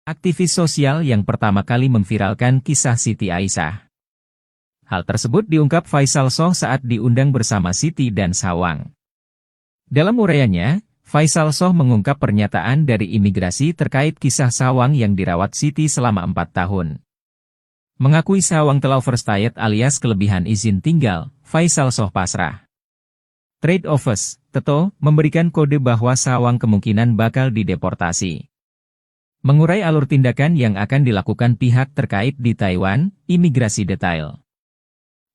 aktivis sosial yang pertama kali memviralkan kisah Siti Aisyah. Hal tersebut diungkap Faisal Soh saat diundang bersama Siti dan Sawang. Dalam uraiannya, Faisal Soh mengungkap pernyataan dari imigrasi terkait kisah Sawang yang dirawat Siti selama 4 tahun. Mengakui Sawang telah overstayed alias kelebihan izin tinggal, Faisal Soh pasrah. Trade Office, Teto, memberikan kode bahwa Sawang kemungkinan bakal dideportasi. Mengurai alur tindakan yang akan dilakukan pihak terkait di Taiwan, imigrasi detail.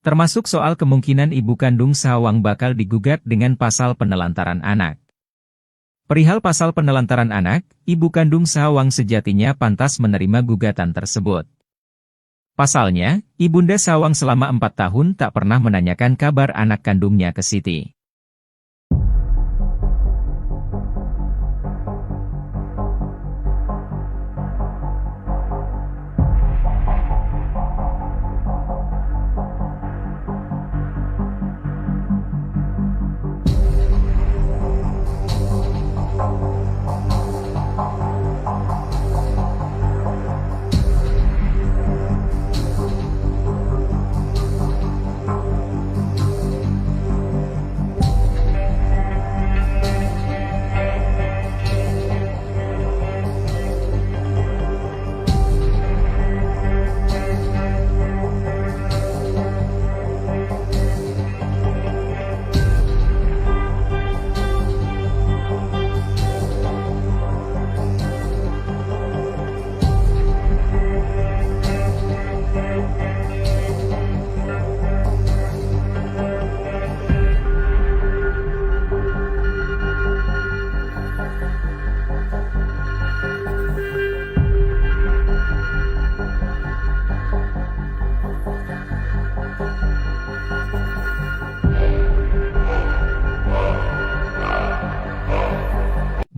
Termasuk soal kemungkinan ibu kandung Sawang bakal digugat dengan pasal penelantaran anak. Perihal pasal penelantaran anak, ibu kandung Sawang sejatinya pantas menerima gugatan tersebut. Pasalnya, ibunda Sawang selama 4 tahun tak pernah menanyakan kabar anak kandungnya ke Siti.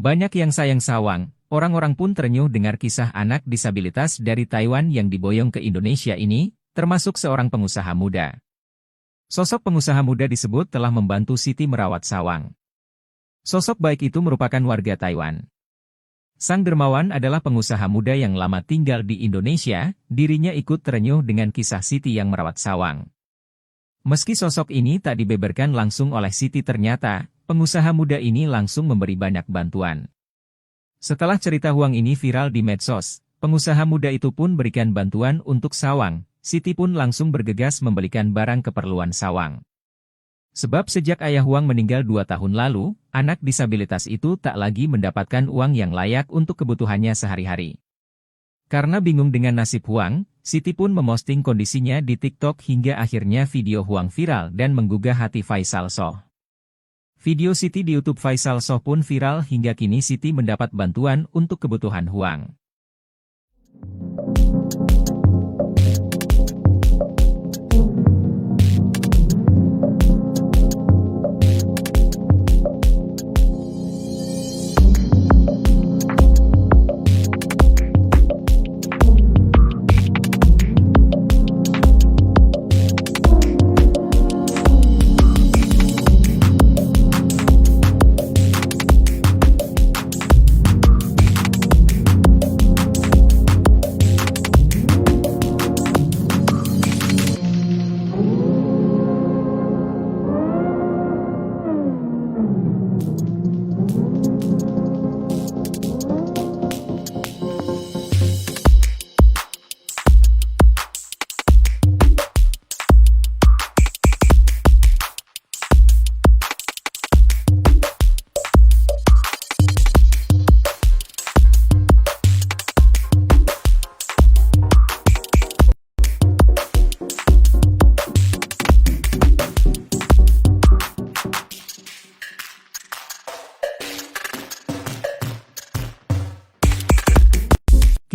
Banyak yang sayang Sawang, orang-orang pun terenyuh dengar kisah anak disabilitas dari Taiwan yang diboyong ke Indonesia ini, termasuk seorang pengusaha muda. Sosok pengusaha muda disebut telah membantu Siti merawat Sawang. Sosok baik itu merupakan warga Taiwan. Sang dermawan adalah pengusaha muda yang lama tinggal di Indonesia, dirinya ikut terenyuh dengan kisah Siti yang merawat Sawang. Meski sosok ini tak dibeberkan langsung oleh Siti, ternyata pengusaha muda ini langsung memberi banyak bantuan. Setelah cerita Huang ini viral di medsos, pengusaha muda itu pun berikan bantuan untuk Sawang. Siti pun langsung bergegas membelikan barang keperluan Sawang. Sebab sejak ayah Huang meninggal 2 tahun lalu, anak disabilitas itu tak lagi mendapatkan uang yang layak untuk kebutuhannya sehari-hari. Karena bingung dengan nasib Huang, Siti pun memosting kondisinya di TikTok hingga akhirnya video Huang viral dan menggugah hati Faisal Soh. Video Siti di YouTube Faisal Soh pun viral hingga kini Siti mendapat bantuan untuk kebutuhan Huang.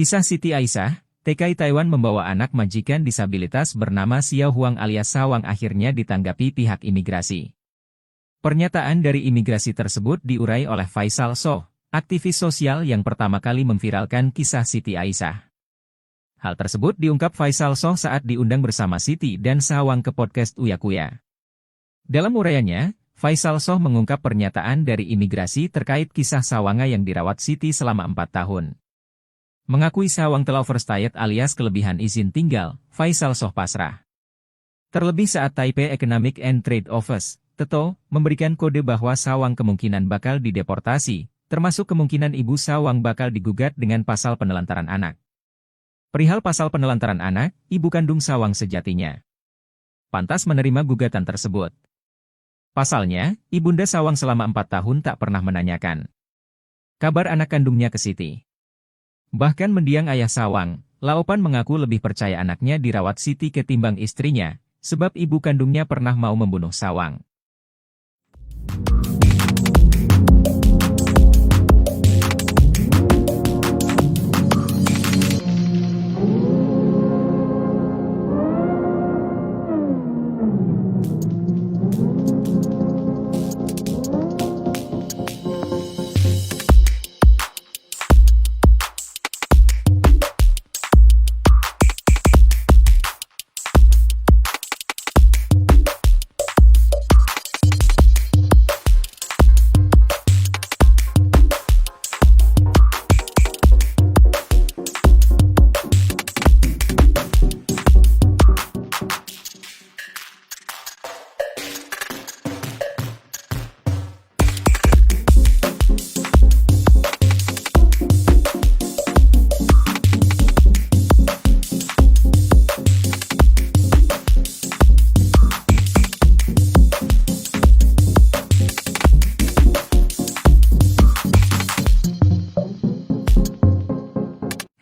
Kisah Siti Aisyah, TKI Taiwan membawa anak majikan disabilitas bernama Xiao Huang alias Sawang akhirnya ditanggapi pihak imigrasi. Pernyataan dari imigrasi tersebut diurai oleh Faisal Soh, aktivis sosial yang pertama kali memviralkan kisah Siti Aisyah. Hal tersebut diungkap Faisal Soh saat diundang bersama Siti dan Sawang ke podcast Uya Kuya. Dalam uraiannya, Faisal Soh mengungkap pernyataan dari imigrasi terkait kisah Sawanga yang dirawat Siti selama 4 tahun. Mengakui Sawang telah overstayed alias kelebihan izin tinggal, Faisal Soh pasrah. Terlebih saat Taipei Economic and Trade Office, TETO, memberikan kode bahwa Sawang kemungkinan bakal dideportasi, termasuk kemungkinan ibu Sawang bakal digugat dengan pasal penelantaran anak. Perihal pasal penelantaran anak, ibu kandung Sawang sejatinya pantas menerima gugatan tersebut. Pasalnya, ibunda Sawang selama 4 tahun tak pernah menanyakan kabar anak kandungnya ke Siti. Bahkan mendiang ayah Sawang, Laopan mengaku lebih percaya anaknya dirawat Siti ketimbang istrinya, sebab ibu kandungnya pernah mau membunuh Sawang.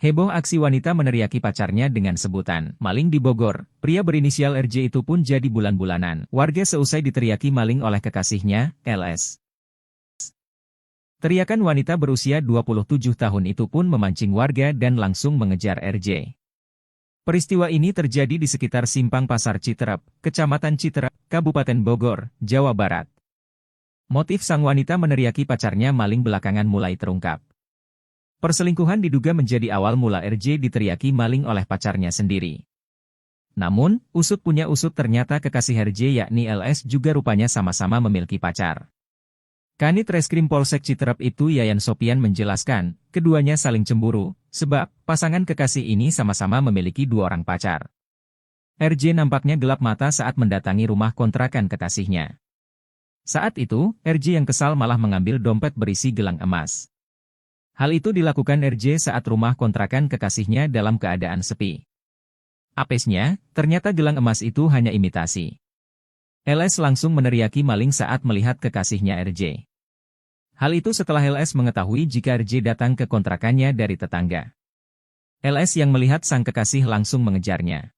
Heboh aksi wanita meneriaki pacarnya dengan sebutan maling di Bogor. Pria berinisial RJ itu pun jadi bulan-bulanan. Warga seusai diteriaki maling oleh kekasihnya, LS. Teriakan wanita berusia 27 tahun itu pun memancing warga dan langsung mengejar RJ. Peristiwa ini terjadi di sekitar Simpang Pasar Citerep, Kecamatan Citerep, Kabupaten Bogor, Jawa Barat. Motif sang wanita meneriaki pacarnya maling belakangan mulai terungkap. Perselingkuhan diduga menjadi awal mula RJ diteriaki maling oleh pacarnya sendiri. Namun, usut punya usut ternyata kekasih RJ yakni LS juga rupanya sama-sama memiliki pacar. Kanit Reskrim Polsek Citerep itu Yayan Sopian menjelaskan, keduanya saling cemburu, sebab pasangan kekasih ini sama-sama memiliki 2 orang pacar. RJ nampaknya gelap mata saat mendatangi rumah kontrakan kekasihnya. Saat itu, RJ yang kesal malah mengambil dompet berisi gelang emas. Hal itu dilakukan RJ saat rumah kontrakan kekasihnya dalam keadaan sepi. Apesnya, ternyata gelang emas itu hanya imitasi. LS langsung meneriaki maling saat melihat kekasihnya RJ. Hal itu setelah LS mengetahui jika RJ datang ke kontrakannya dari tetangga. LS yang melihat sang kekasih langsung mengejarnya.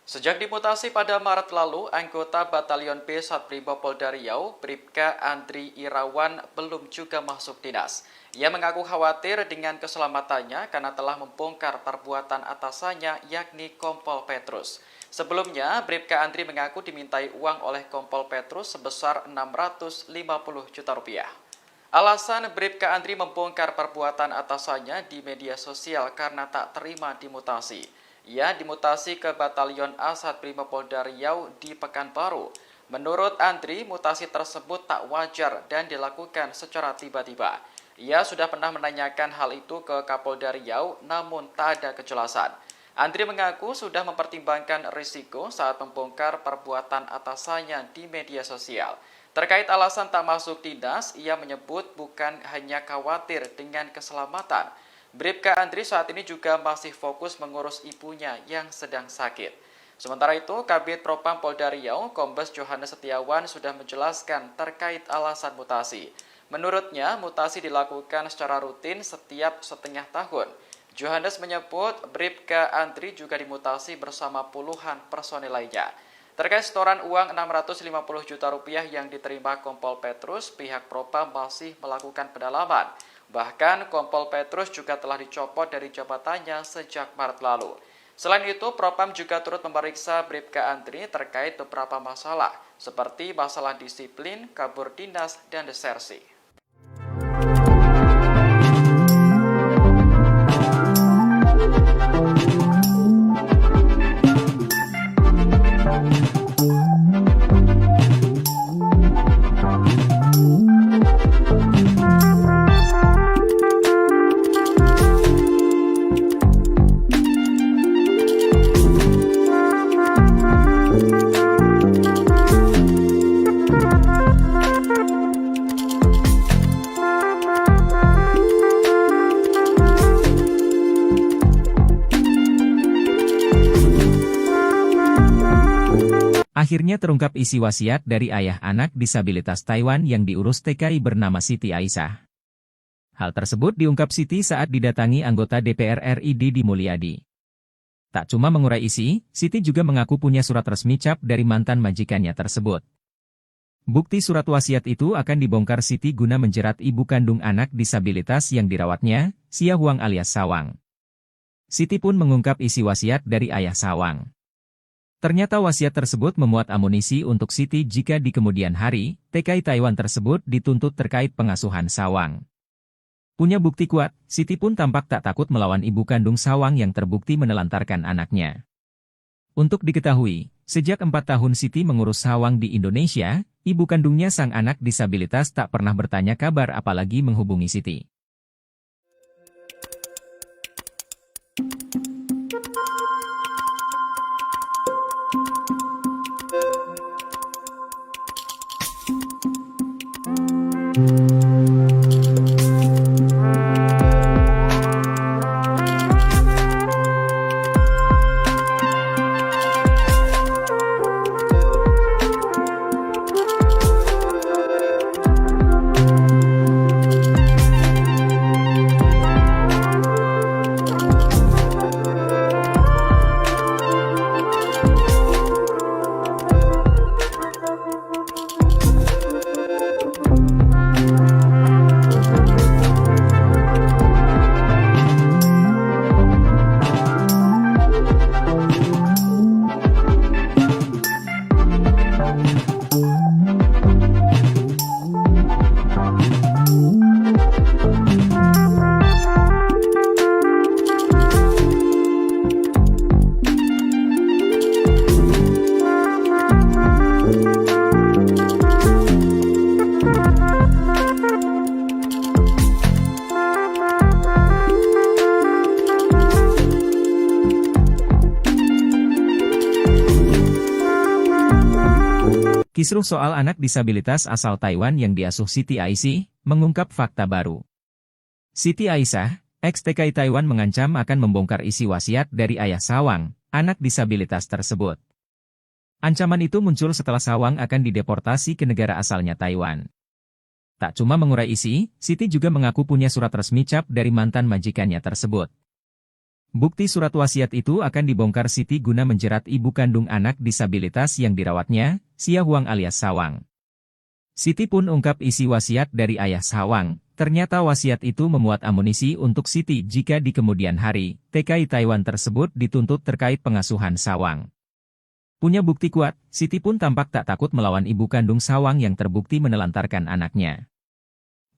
Sejak dimutasi pada Maret lalu, anggota Batalion B Satbrimob Polda Riau, Bribka Andri Irawan, belum juga masuk dinas. Ia mengaku khawatir dengan keselamatannya karena telah membongkar perbuatan atasannya, yakni Kompol Petrus. Sebelumnya, Bribka Andri mengaku dimintai uang oleh Kompol Petrus sebesar 650 juta rupiah. Alasan Bribka Andri membongkar perbuatan atasannya di media sosial karena tak terima dimutasi. Ia dimutasi ke Batalion A Satbrimob Polda Riau di Pekanbaru. Menurut Andri, mutasi tersebut tak wajar dan dilakukan secara tiba-tiba. Ia sudah pernah menanyakan hal itu ke Kapolda Riau, namun tak ada kejelasan. Andri mengaku sudah mempertimbangkan risiko saat membongkar perbuatan atasannya di media sosial. Terkait alasan tak masuk dinas, ia menyebut bukan hanya khawatir dengan keselamatan, Bribka Andri saat ini juga masih fokus mengurus ibunya yang sedang sakit. Sementara itu, Kabid Propam Polda Riau, Kombes Johannes Setiawan sudah menjelaskan terkait alasan mutasi. Menurutnya, mutasi dilakukan secara rutin setiap setengah tahun. Johannes menyebut Bribka Andri juga dimutasi bersama puluhan personil lainnya. Terkait setoran uang 650 juta rupiah yang diterima Kompol Petrus, pihak Propam masih melakukan pendalaman. Bahkan Kompol Petrus juga telah dicopot dari jabatannya sejak Maret lalu. Selain itu, Propam juga turut memeriksa Bribka Andri terkait beberapa masalah, seperti masalah disiplin, kabur dinas, dan desersi. Akhirnya terungkap isi wasiat dari ayah anak disabilitas Taiwan yang diurus TKI bernama Siti Aisyah. Hal tersebut diungkap Siti saat didatangi anggota DPR RI Didi Mulyadi. Tak cuma mengurai isi, Siti juga mengaku punya surat resmi cap dari mantan majikannya tersebut. Bukti surat wasiat itu akan dibongkar Siti guna menjerat ibu kandung anak disabilitas yang dirawatnya, Sia Huang alias Sawang. Siti pun mengungkap isi wasiat dari ayah Sawang. Ternyata wasiat tersebut memuat amunisi untuk Siti jika di kemudian hari, TKI Taiwan tersebut dituntut terkait pengasuhan Sawang. Punya bukti kuat, Siti pun tampak tak takut melawan ibu kandung Sawang yang terbukti menelantarkan anaknya. Untuk diketahui, sejak 4 tahun Siti mengurus Sawang di Indonesia, ibu kandungnya sang anak disabilitas tak pernah bertanya kabar apalagi menghubungi Siti. Kisruh soal anak disabilitas asal Taiwan yang diasuh Siti Aisyah, mengungkap fakta baru. Siti Aisyah, ex-TKI Taiwan mengancam akan membongkar isi wasiat dari ayah Sawang, anak disabilitas tersebut. Ancaman itu muncul setelah Sawang akan dideportasi ke negara asalnya Taiwan. Tak cuma mengurai isi, Siti juga mengaku punya surat resmi cap dari mantan majikannya tersebut. Bukti surat wasiat itu akan dibongkar Siti guna menjerat ibu kandung anak disabilitas yang dirawatnya, Sia Huang alias Sawang. Siti pun ungkap isi wasiat dari ayah Sawang. Ternyata wasiat itu memuat amunisi untuk Siti jika di kemudian hari, TKI Taiwan tersebut dituntut terkait pengasuhan Sawang. Punya bukti kuat, Siti pun tampak tak takut melawan ibu kandung Sawang yang terbukti menelantarkan anaknya.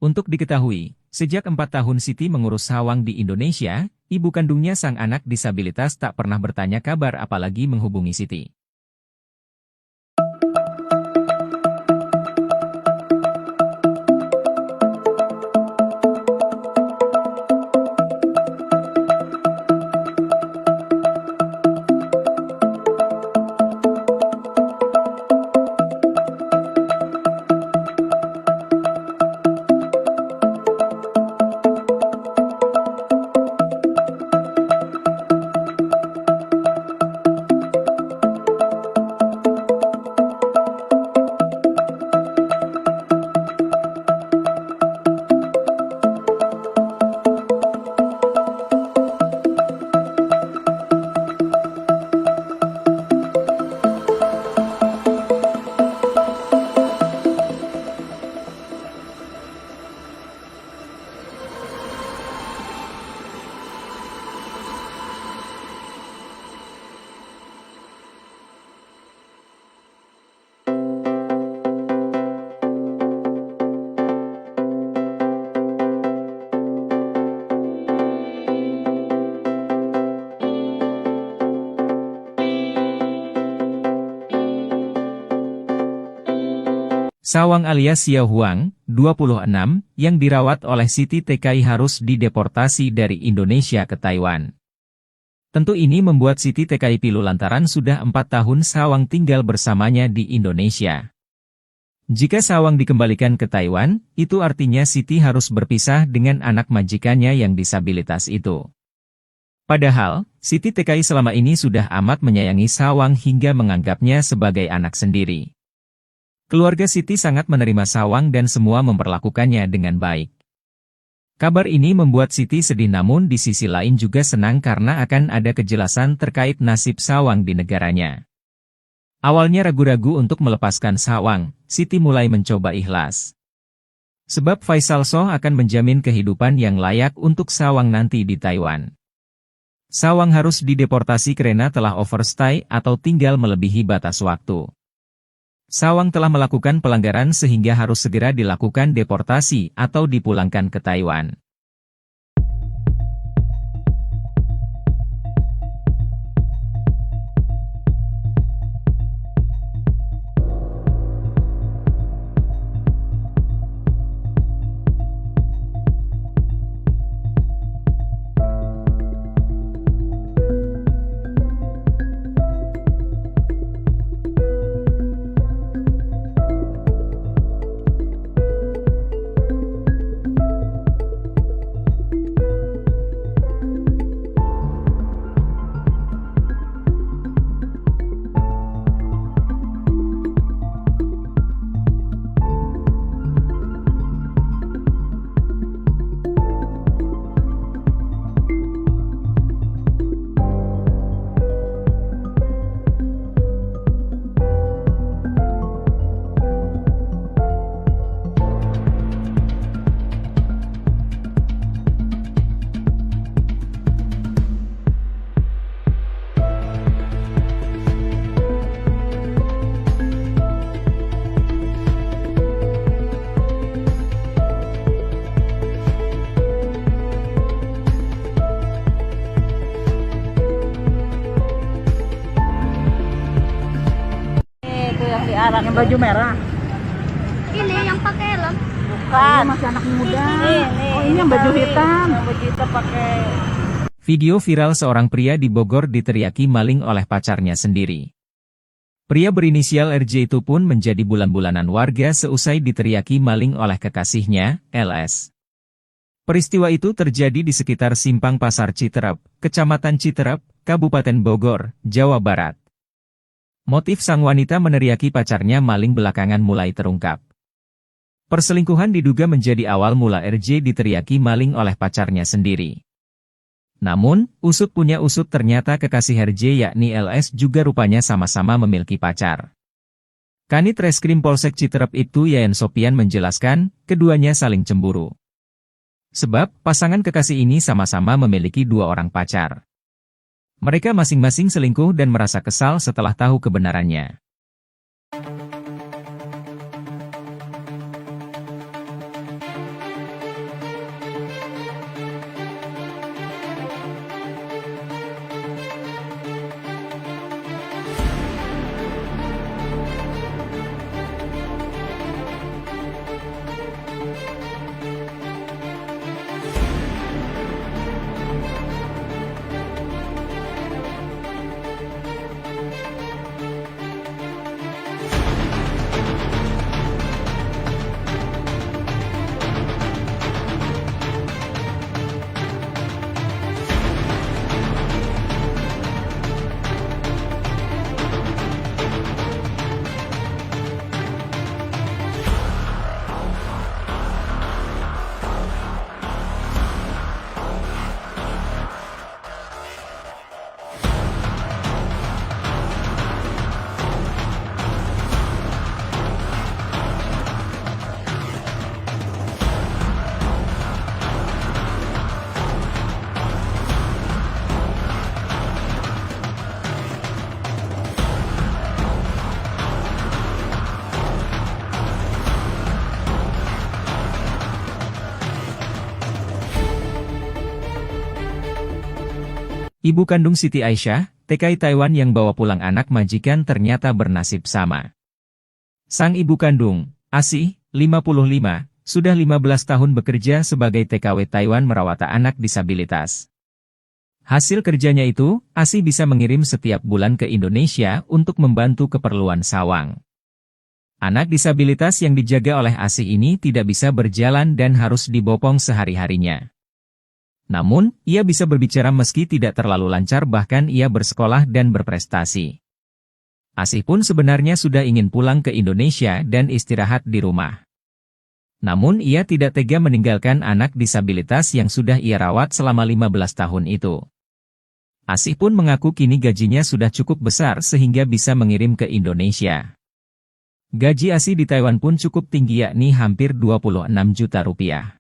Untuk diketahui, sejak 4 tahun Siti mengurus Sawang di Indonesia, ibu kandungnya sang anak disabilitas tak pernah bertanya kabar apalagi menghubungi Siti. Sawang alias Xiao Huang, 26, yang dirawat oleh Siti TKI harus dideportasi dari Indonesia ke Taiwan. Tentu ini membuat Siti TKI pilu lantaran sudah 4 tahun Sawang tinggal bersamanya di Indonesia. Jika Sawang dikembalikan ke Taiwan, itu artinya Siti harus berpisah dengan anak majikannya yang disabilitas itu. Padahal, Siti TKI selama ini sudah amat menyayangi Sawang hingga menganggapnya sebagai anak sendiri. Keluarga Siti sangat menerima Sawang dan semua memperlakukannya dengan baik. Kabar ini membuat Siti sedih namun di sisi lain juga senang karena akan ada kejelasan terkait nasib Sawang di negaranya. Awalnya ragu-ragu untuk melepaskan Sawang, Siti mulai mencoba ikhlas. Sebab Faisal Soh akan menjamin kehidupan yang layak untuk Sawang nanti di Taiwan. Sawang harus dideportasi karena telah overstay atau tinggal melebihi batas waktu. Sawang telah melakukan pelanggaran sehingga harus segera dilakukan deportasi atau dipulangkan ke Taiwan. Yang baju merah. Ini yang pakai helm. Bukan. Masih anak muda. Ini yang baju hitam. Yang baju hitam pakai. Video viral seorang pria di Bogor diteriaki maling oleh pacarnya sendiri. Pria berinisial RJ itu pun menjadi bulan-bulanan warga seusai diteriaki maling oleh kekasihnya, LS. Peristiwa itu terjadi di sekitar Simpang Pasar Citerep, Kecamatan Citerep, Kabupaten Bogor, Jawa Barat. Motif sang wanita meneriaki pacarnya maling belakangan mulai terungkap. Perselingkuhan diduga menjadi awal mula RJ diteriaki maling oleh pacarnya sendiri. Namun, usut punya usut ternyata kekasih RJ yakni LS juga rupanya sama-sama memiliki pacar. Kanit Reskrim Polsek Citerep itu Yayan Sopian menjelaskan, keduanya saling cemburu. Sebab, pasangan kekasih ini sama-sama memiliki 2 orang pacar. Mereka masing-masing selingkuh dan merasa kesal setelah tahu kebenarannya. Ibu kandung Siti Aisyah, TKI Taiwan yang bawa pulang anak majikan ternyata bernasib sama. Sang ibu kandung, Asih, 55, sudah 15 tahun bekerja sebagai TKW Taiwan merawat anak disabilitas. Hasil kerjanya itu, Asih bisa mengirim setiap bulan ke Indonesia untuk membantu keperluan Sawang. Anak disabilitas yang dijaga oleh Asih ini tidak bisa berjalan dan harus dibopong sehari-harinya. Namun, ia bisa berbicara meski tidak terlalu lancar, bahkan ia bersekolah dan berprestasi. Asih pun sebenarnya sudah ingin pulang ke Indonesia dan istirahat di rumah. Namun ia tidak tega meninggalkan anak disabilitas yang sudah ia rawat selama 15 tahun itu. Asih pun mengaku kini gajinya sudah cukup besar sehingga bisa mengirim ke Indonesia. Gaji Asih di Taiwan pun cukup tinggi, yakni hampir 26 juta rupiah.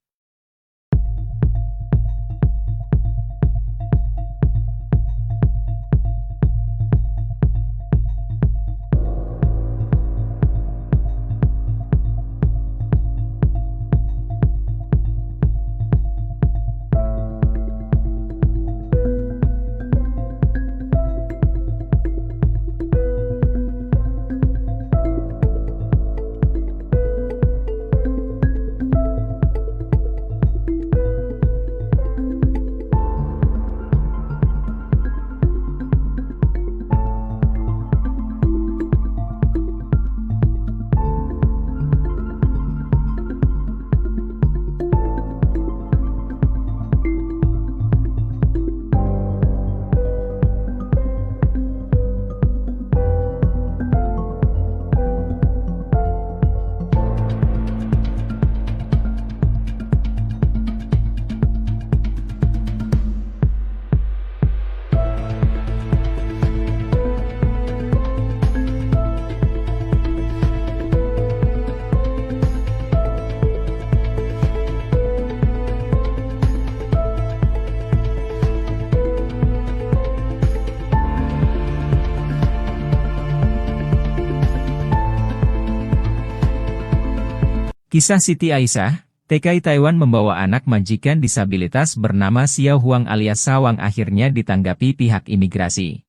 Kisah Siti Aisyah, TKI Taiwan membawa anak majikan disabilitas bernama Xiao Huang alias Sawang akhirnya ditanggapi pihak imigrasi.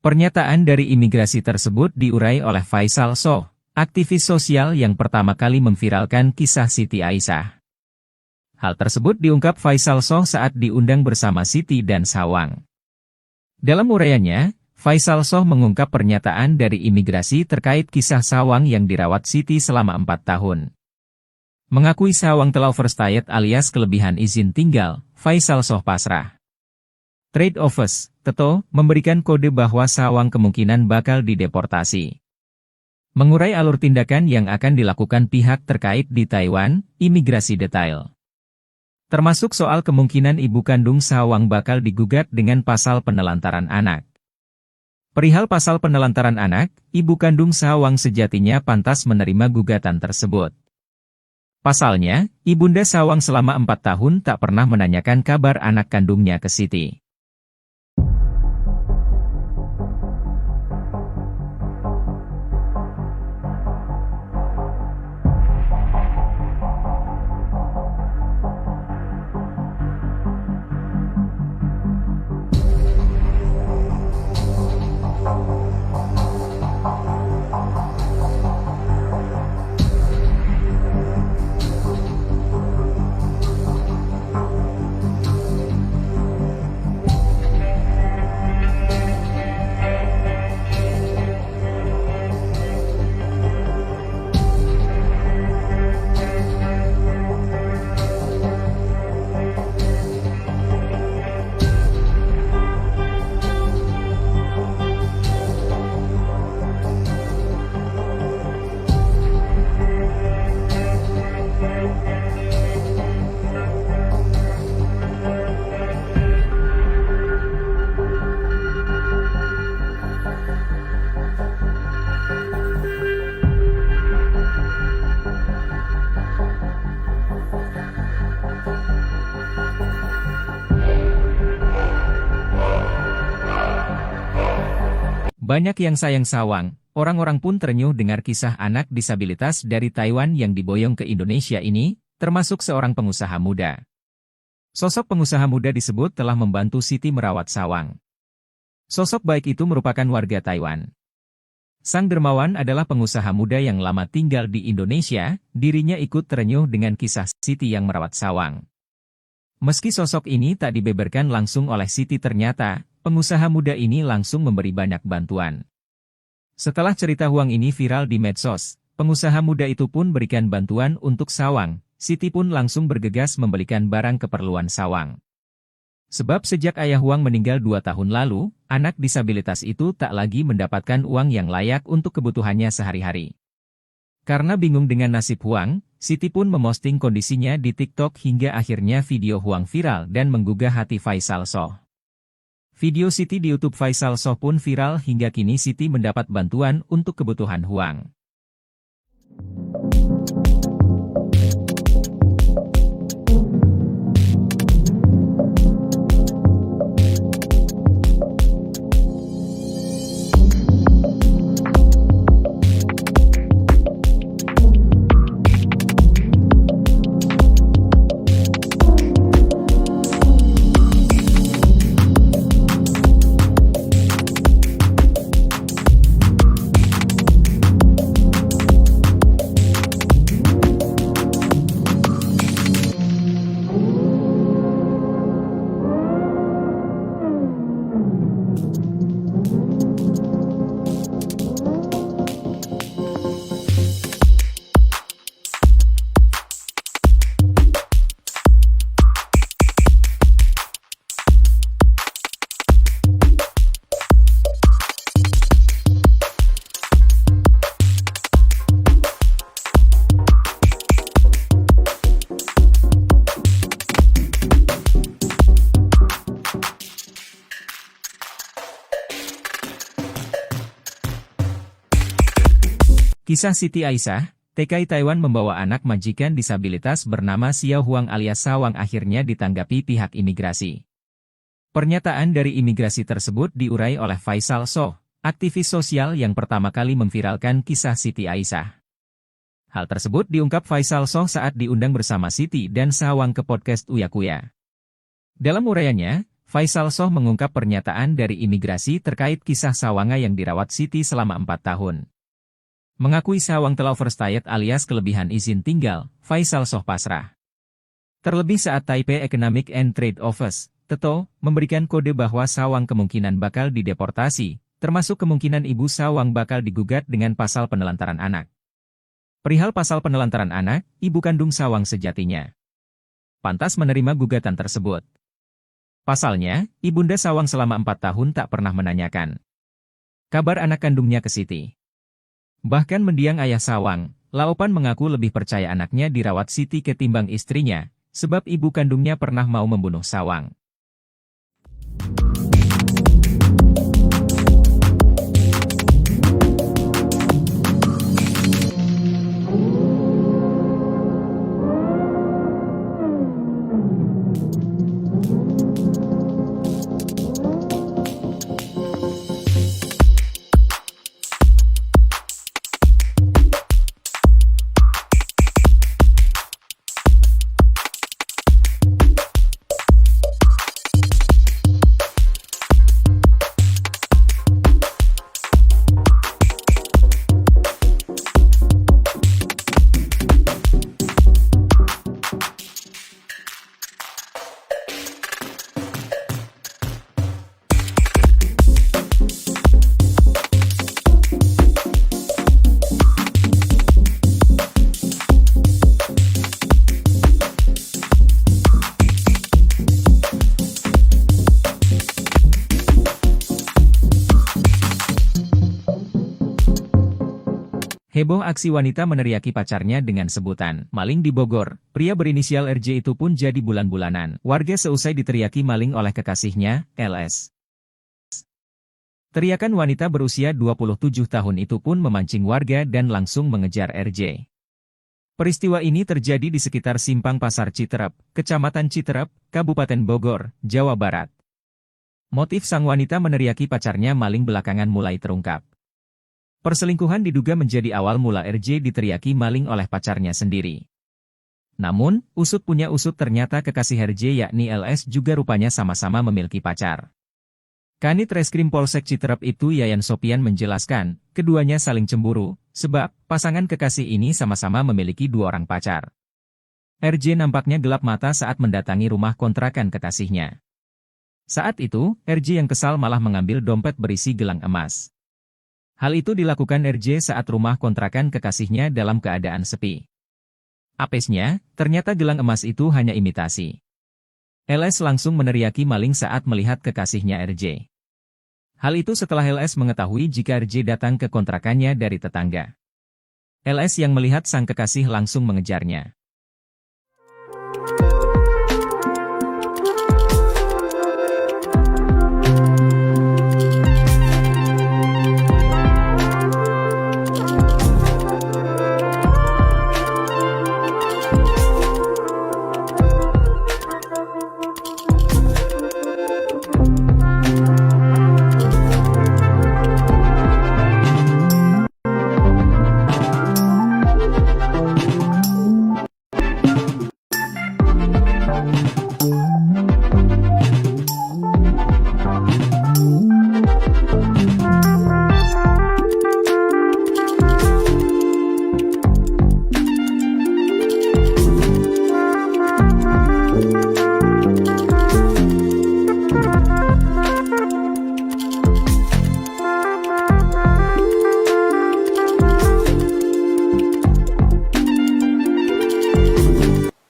Pernyataan dari imigrasi tersebut diurai oleh Faisal Soh, aktivis sosial yang pertama kali memviralkan kisah Siti Aisyah. Hal tersebut diungkap Faisal Soh saat diundang bersama Siti dan Sawang. Dalam uraiannya, Faisal Soh mengungkap pernyataan dari imigrasi terkait kisah Sawang yang dirawat Siti selama 4 tahun. Mengakui Sawang telah overstayed alias kelebihan izin tinggal, Faisal Soh pasrah. Trade Office, TETO, memberikan kode bahwa Sawang kemungkinan bakal dideportasi. Mengurai alur tindakan yang akan dilakukan pihak terkait di Taiwan, imigrasi detail. Termasuk soal kemungkinan ibu kandung Sawang bakal digugat dengan pasal penelantaran anak. Perihal pasal penelantaran anak, ibu kandung Sawang sejatinya pantas menerima gugatan tersebut. Pasalnya, ibunda Sawang selama 4 tahun tak pernah menanyakan kabar anak kandungnya ke Siti. Banyak yang sayang Sawang, orang-orang pun terenyuh dengar kisah anak disabilitas dari Taiwan yang diboyong ke Indonesia ini, termasuk seorang pengusaha muda. Sosok pengusaha muda disebut telah membantu Siti merawat Sawang. Sosok baik itu merupakan warga Taiwan. Sang dermawan adalah pengusaha muda yang lama tinggal di Indonesia, dirinya ikut terenyuh dengan kisah Siti yang merawat sawang. Meski sosok ini tak dibeberkan langsung oleh Siti, ternyata, pengusaha muda ini langsung memberi banyak bantuan. Setelah cerita Huang ini viral di medsos, pengusaha muda itu pun berikan bantuan untuk sawang. Siti pun langsung bergegas membelikan barang keperluan sawang. Sebab sejak ayah Huang meninggal 2 tahun lalu, anak disabilitas itu tak lagi mendapatkan uang yang layak untuk kebutuhannya sehari-hari. Karena bingung dengan nasib Huang, Siti pun memosting kondisinya di TikTok hingga akhirnya video Huang viral dan menggugah hati Faisal Soh. Video Siti di YouTube Faisal Soh pun viral hingga kini Siti mendapat bantuan untuk kebutuhan Huang. Kisah Siti Aisyah, TKI Taiwan membawa anak majikan disabilitas bernama Xiao Huang alias Sawang akhirnya ditanggapi pihak imigrasi. Pernyataan dari imigrasi tersebut diurai oleh Faisal Soh, aktivis sosial yang pertama kali memviralkan kisah Siti Aisyah. Hal tersebut diungkap Faisal Soh saat diundang bersama Siti dan Sawang ke podcast Uya Kuya. Dalam uraiannya, Faisal Soh mengungkap pernyataan dari imigrasi terkait kisah Sawanga yang dirawat Siti selama 4 tahun. Mengakui Sawang telah overstayed alias kelebihan izin tinggal, Faisal Soh pasrah. Terlebih saat Taipei Economic and Trade Office, TETO, memberikan kode bahwa Sawang kemungkinan bakal dideportasi, termasuk kemungkinan ibu Sawang bakal digugat dengan pasal penelantaran anak. Perihal pasal penelantaran anak, ibu kandung Sawang sejatinya pantas menerima gugatan tersebut. Pasalnya, ibunda Sawang selama 4 tahun tak pernah menanyakan kabar anak kandungnya ke Siti. Bahkan mendiang ayah Sawang, Laopan mengaku lebih percaya anaknya dirawat Siti ketimbang istrinya, sebab ibu kandungnya pernah mau membunuh Sawang. Heboh aksi wanita meneriaki pacarnya dengan sebutan maling di Bogor. Pria berinisial RJ itu pun jadi bulan-bulanan warga seusai diteriaki maling oleh kekasihnya, LS. Teriakan wanita berusia 27 tahun itu pun memancing warga dan langsung mengejar RJ. Peristiwa ini terjadi di sekitar Simpang Pasar Citerep, Kecamatan Citerep, Kabupaten Bogor, Jawa Barat. Motif sang wanita meneriaki pacarnya maling belakangan mulai terungkap. Perselingkuhan diduga menjadi awal mula RJ diteriaki maling oleh pacarnya sendiri. Namun, usut punya usut ternyata kekasih RJ yakni LS juga rupanya sama-sama memiliki pacar. Kanit Reskrim Polsek Citerep itu Yayan Sopian menjelaskan, keduanya saling cemburu, sebab pasangan kekasih ini sama-sama memiliki 2 orang pacar. RJ nampaknya gelap mata saat mendatangi rumah kontrakan kekasihnya. Saat itu, RJ yang kesal malah mengambil dompet berisi gelang emas. Hal itu dilakukan RJ saat rumah kontrakan kekasihnya dalam keadaan sepi. Apesnya, ternyata gelang emas itu hanya imitasi. LS langsung meneriaki maling saat melihat kekasihnya RJ. Hal itu setelah LS mengetahui jika RJ datang ke kontrakannya dari tetangga. LS yang melihat sang kekasih langsung mengejarnya.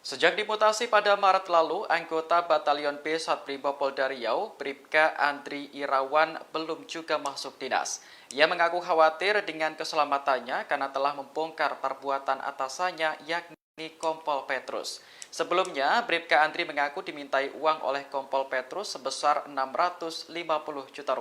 Sejak dimutasi pada Maret lalu, anggota Batalion B Satbrimob Polda Riau, Bribka Andri Irawan, belum juga masuk dinas. Ia mengaku khawatir dengan keselamatannya karena telah membongkar perbuatan atasannya, yakni Kompol Petrus. Sebelumnya, Bribka Andri mengaku dimintai uang oleh Kompol Petrus sebesar Rp650 juta.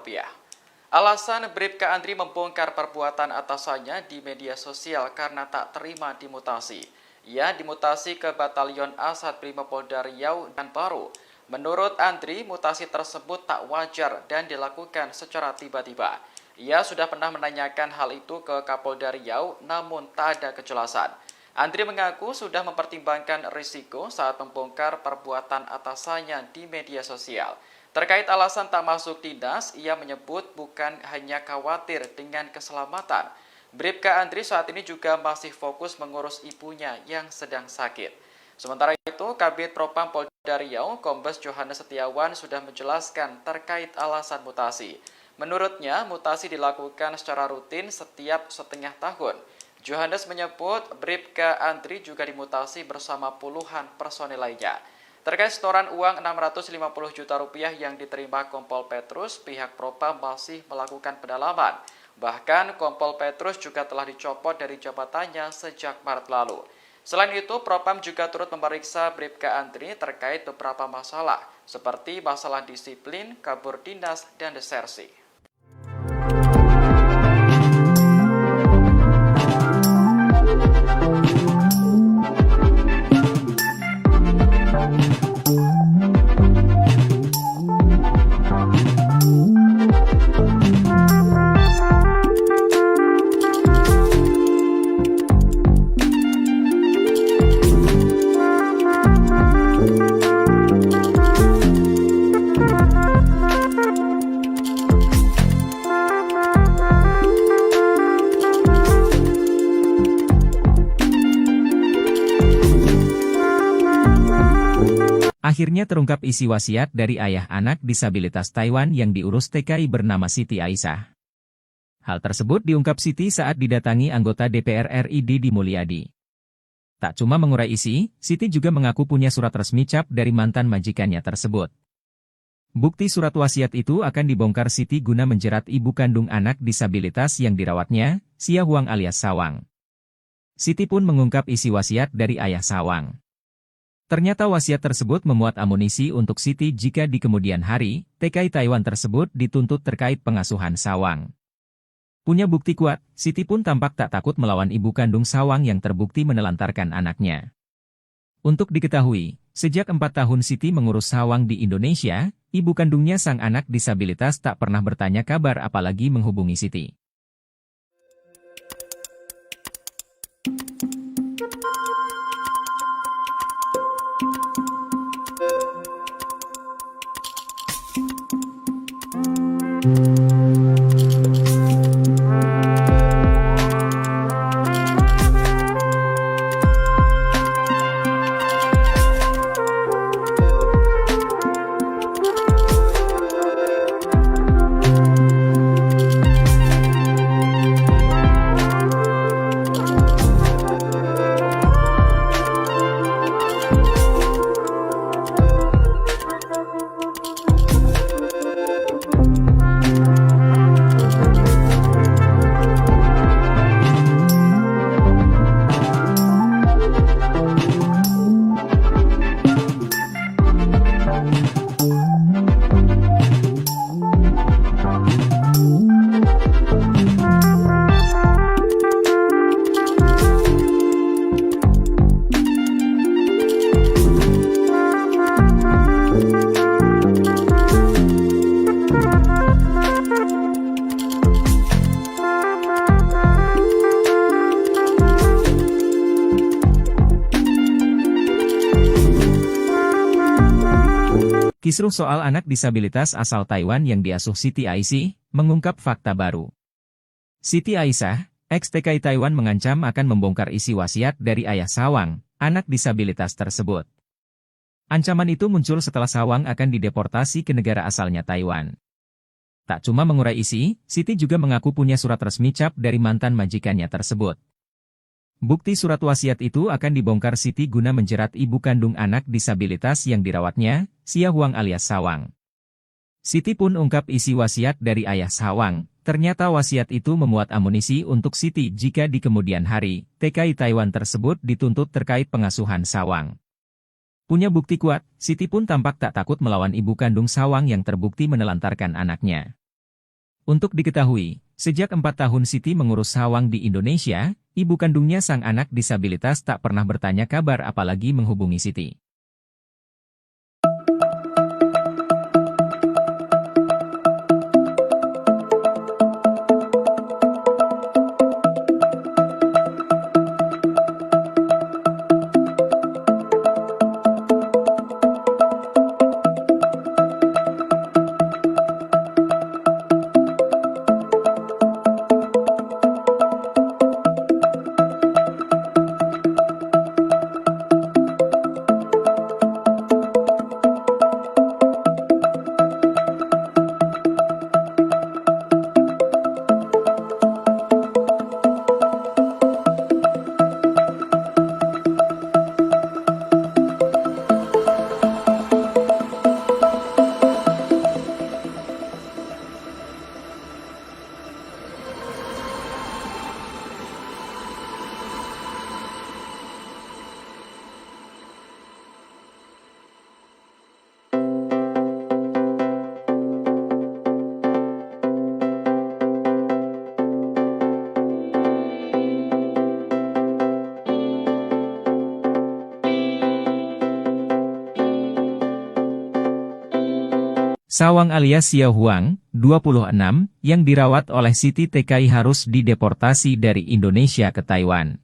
Alasan Bribka Andri membongkar perbuatan atasannya di media sosial karena tak terima dimutasi. Ia dimutasi ke Batalion A Satbrimob Polda Riau dan baru. Menurut Andri, mutasi tersebut tak wajar dan dilakukan secara tiba-tiba. Ia sudah pernah menanyakan hal itu ke Kapolda Riau, namun tak ada kejelasan. Andri mengaku sudah mempertimbangkan risiko saat membongkar perbuatan atasannya di media sosial. Terkait alasan tak masuk dinas, ia menyebut bukan hanya khawatir dengan keselamatan. Bribka Andri saat ini juga masih fokus mengurus ibunya yang sedang sakit. Sementara itu, Kabid Propam Polda Riau, Kombes Johannes Setiawan sudah menjelaskan terkait alasan mutasi. Menurutnya, mutasi dilakukan secara rutin setiap setengah tahun. Johannes menyebut Bribka Andri juga dimutasi bersama puluhan personel lainnya. Terkait setoran uang Rp650 juta yang diterima Kompol Petrus, pihak Propam masih melakukan pendalaman. Bahkan Kompol Petrus juga telah dicopot dari jabatannya sejak Maret lalu. Selain itu, Propam juga turut memeriksa Bribka Andri terkait beberapa masalah, seperti masalah disiplin, kabur dinas, dan desersi. Akhirnya terungkap isi wasiat dari ayah anak disabilitas Taiwan yang diurus TKI bernama Siti Aisyah. Hal tersebut diungkap Siti saat didatangi anggota DPR RI Didi Mulyadi. Tak cuma mengurai isi, Siti juga mengaku punya surat resmi cap dari mantan majikannya tersebut. Bukti surat wasiat itu akan dibongkar Siti guna menjerat ibu kandung anak disabilitas yang dirawatnya, Sia Huang alias Sawang. Siti pun mengungkap isi wasiat dari ayah Sawang. Ternyata wasiat tersebut memuat amunisi untuk Siti jika di kemudian hari, TKI Taiwan tersebut dituntut terkait pengasuhan Sawang. Punya bukti kuat, Siti pun tampak tak takut melawan ibu kandung Sawang yang terbukti menelantarkan anaknya. Untuk diketahui, sejak 4 tahun Siti mengurus Sawang di Indonesia, ibu kandungnya sang anak disabilitas tak pernah bertanya kabar apalagi menghubungi Siti. Kisruh soal anak disabilitas asal Taiwan yang diasuh Siti Aisyah, mengungkap fakta baru. Siti Aisyah, ex-TKI Taiwan mengancam akan membongkar isi wasiat dari ayah Sawang, anak disabilitas tersebut. Ancaman itu muncul setelah Sawang akan dideportasi ke negara asalnya Taiwan. Tak cuma mengurai isi, Siti juga mengaku punya surat resmi cap dari mantan majikannya tersebut. Bukti surat wasiat itu akan dibongkar Siti guna menjerat ibu kandung anak disabilitas yang dirawatnya, Sia Huang alias Sawang. Siti pun ungkap isi wasiat dari ayah Sawang. Ternyata wasiat itu memuat amunisi untuk Siti jika di kemudian hari, TKI Taiwan tersebut dituntut terkait pengasuhan Sawang. Punya bukti kuat, Siti pun tampak tak takut melawan ibu kandung Sawang yang terbukti menelantarkan anaknya. Untuk diketahui, sejak 4 tahun Siti mengurus Sawang di Indonesia, ibu kandungnya sang anak disabilitas tak pernah bertanya kabar apalagi menghubungi Siti. Sawang alias Sia Huang, 26, yang dirawat oleh Siti TKI harus dideportasi dari Indonesia ke Taiwan.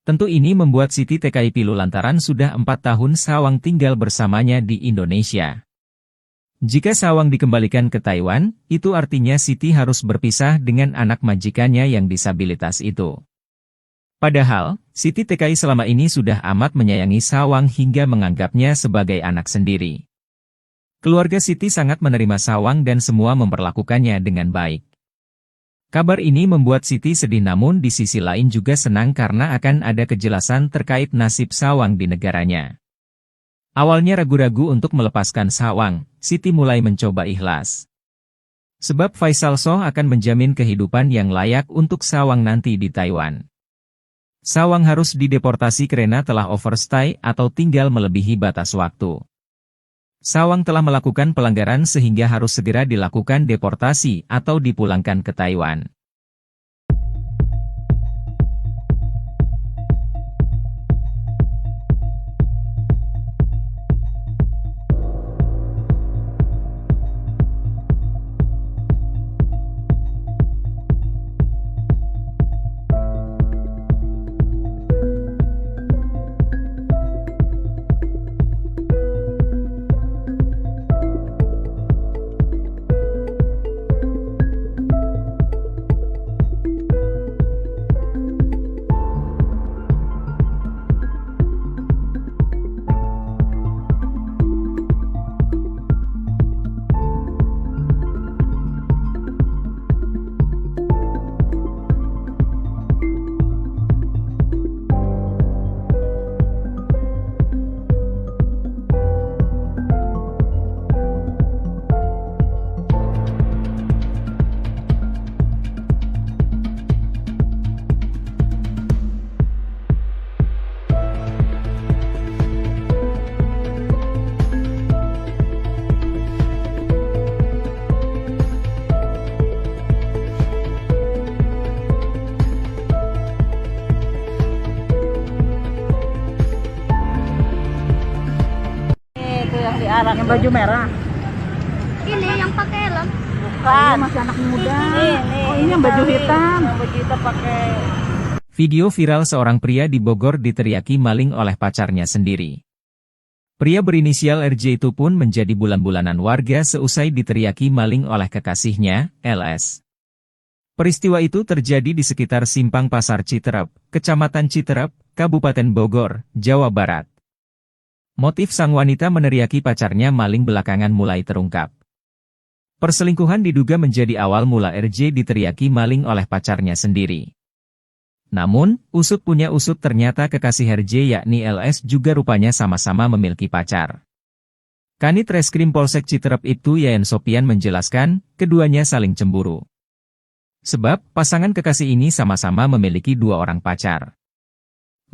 Tentu ini membuat Siti TKI pilu lantaran sudah 4 tahun Sawang tinggal bersamanya di Indonesia. Jika Sawang dikembalikan ke Taiwan, itu artinya Siti harus berpisah dengan anak majikannya yang disabilitas itu. Padahal, Siti TKI selama ini sudah amat menyayangi Sawang hingga menganggapnya sebagai anak sendiri. Keluarga Siti sangat menerima Sawang dan semua memperlakukannya dengan baik. Kabar ini membuat Siti sedih namun di sisi lain juga senang karena akan ada kejelasan terkait nasib Sawang di negaranya. Awalnya ragu-ragu untuk melepaskan Sawang, Siti mulai mencoba ikhlas. Sebab Faisal Soh akan menjamin kehidupan yang layak untuk Sawang nanti di Taiwan. Sawang harus dideportasi karena telah overstay atau tinggal melebihi batas waktu. Sawang telah melakukan pelanggaran sehingga harus segera dilakukan deportasi atau dipulangkan ke Taiwan. Yang baju merah. Ini yang pakai helm. Ini masih anak muda. Ini yang baju hitam. Yang baju hitam pakai. Video viral seorang pria di Bogor diteriaki maling oleh pacarnya sendiri. Pria berinisial RJ itu pun menjadi bulan-bulanan warga seusai diteriaki maling oleh kekasihnya, LS. Peristiwa itu terjadi di sekitar Simpang Pasar Citerep, Kecamatan Citerep, Kabupaten Bogor, Jawa Barat. Motif sang wanita meneriaki pacarnya maling belakangan mulai terungkap. Perselingkuhan diduga menjadi awal mula RJ diteriaki maling oleh pacarnya sendiri. Namun, usut punya usut ternyata kekasih RJ yakni LS juga rupanya sama-sama memiliki pacar. Kanit Reskrim Polsek Citerep itu Yayan Sopian menjelaskan, keduanya saling cemburu. Sebab, pasangan kekasih ini sama-sama memiliki 2 orang pacar.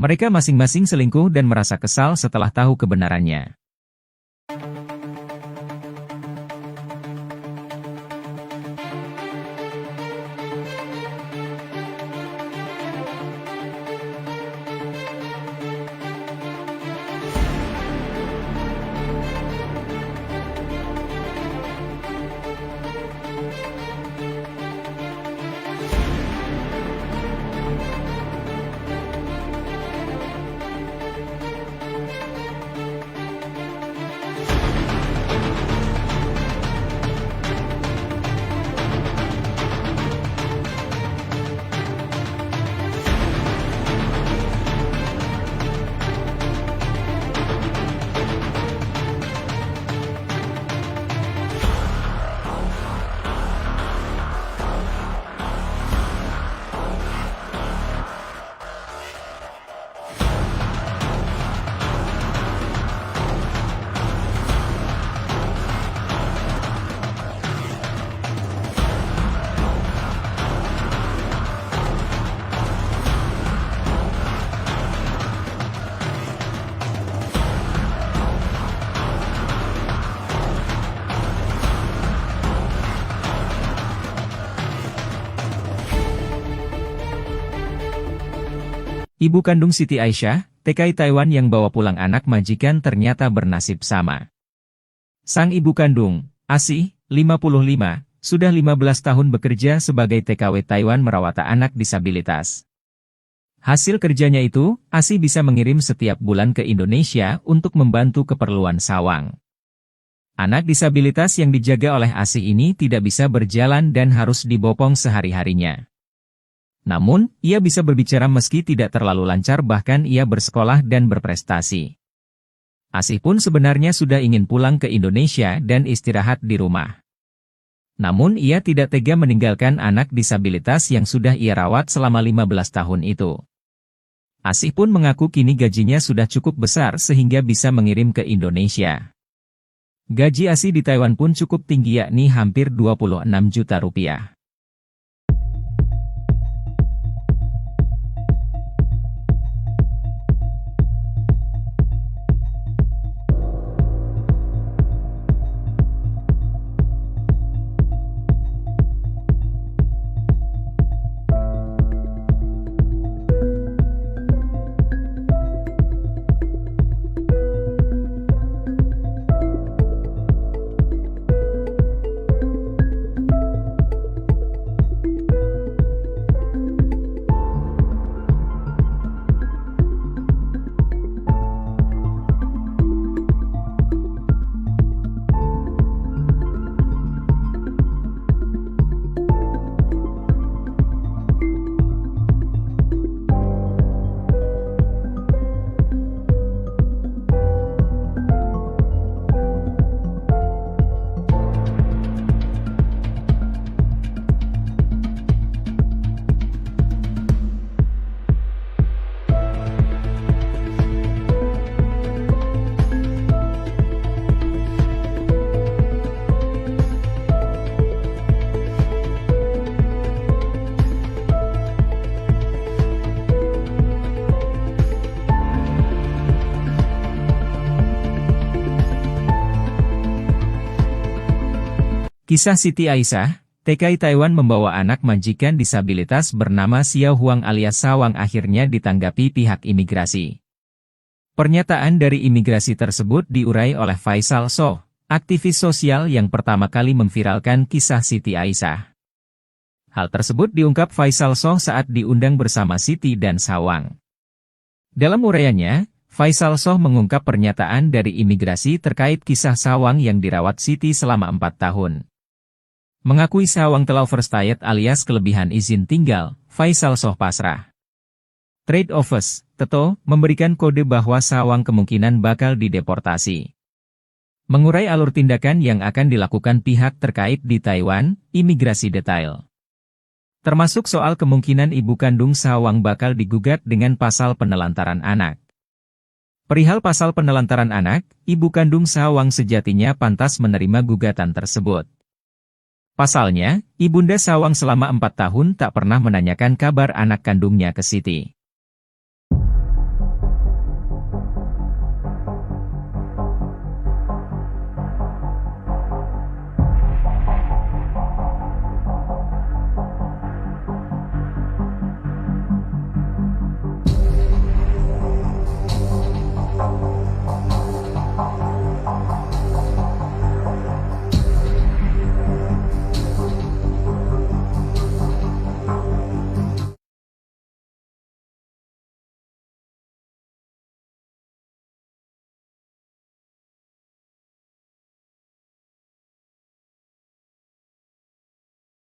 Mereka masing-masing selingkuh dan merasa kesal setelah tahu kebenarannya. Ibu kandung Siti Aisyah, TKI Taiwan yang bawa pulang anak majikan ternyata bernasib sama. Sang ibu kandung, Asih, 55, sudah 15 tahun bekerja sebagai TKW Taiwan merawat anak disabilitas. Hasil kerjanya itu, Asih bisa mengirim setiap bulan ke Indonesia untuk membantu keperluan sawang. Anak disabilitas yang dijaga oleh Asih ini tidak bisa berjalan dan harus dibopong sehari-harinya. Namun, ia bisa berbicara meski tidak terlalu lancar bahkan ia bersekolah dan berprestasi. Asih pun sebenarnya sudah ingin pulang ke Indonesia dan istirahat di rumah. Namun ia tidak tega meninggalkan anak disabilitas yang sudah ia rawat selama 15 tahun itu. Asih pun mengaku kini gajinya sudah cukup besar sehingga bisa mengirim ke Indonesia. Gaji Asih di Taiwan pun cukup tinggi yakni hampir 26 juta rupiah. Kisah Siti Aisyah, TKI Taiwan membawa anak majikan disabilitas bernama Xiao Huang alias Sawang akhirnya ditanggapi pihak imigrasi. Pernyataan dari imigrasi tersebut diurai oleh Faisal Soh, aktivis sosial yang pertama kali memviralkan kisah Siti Aisyah. Hal tersebut diungkap Faisal Soh saat diundang bersama Siti dan Sawang. Dalam uraiannya, Faisal Soh mengungkap pernyataan dari imigrasi terkait kisah Sawang yang dirawat Siti selama 4 tahun. Mengakui Sawang telah overstayed alias kelebihan izin tinggal, Faisal Soh pasrah. Trade Office, TETO, memberikan kode bahwa Sawang kemungkinan bakal dideportasi. Mengurai alur tindakan yang akan dilakukan pihak terkait di Taiwan, imigrasi detail. Termasuk soal kemungkinan ibu kandung Sawang bakal digugat dengan pasal penelantaran anak. Perihal pasal penelantaran anak, ibu kandung Sawang sejatinya pantas menerima gugatan tersebut. Pasalnya, ibunda Sawang selama 4 tahun tak pernah menanyakan kabar anak kandungnya ke Siti.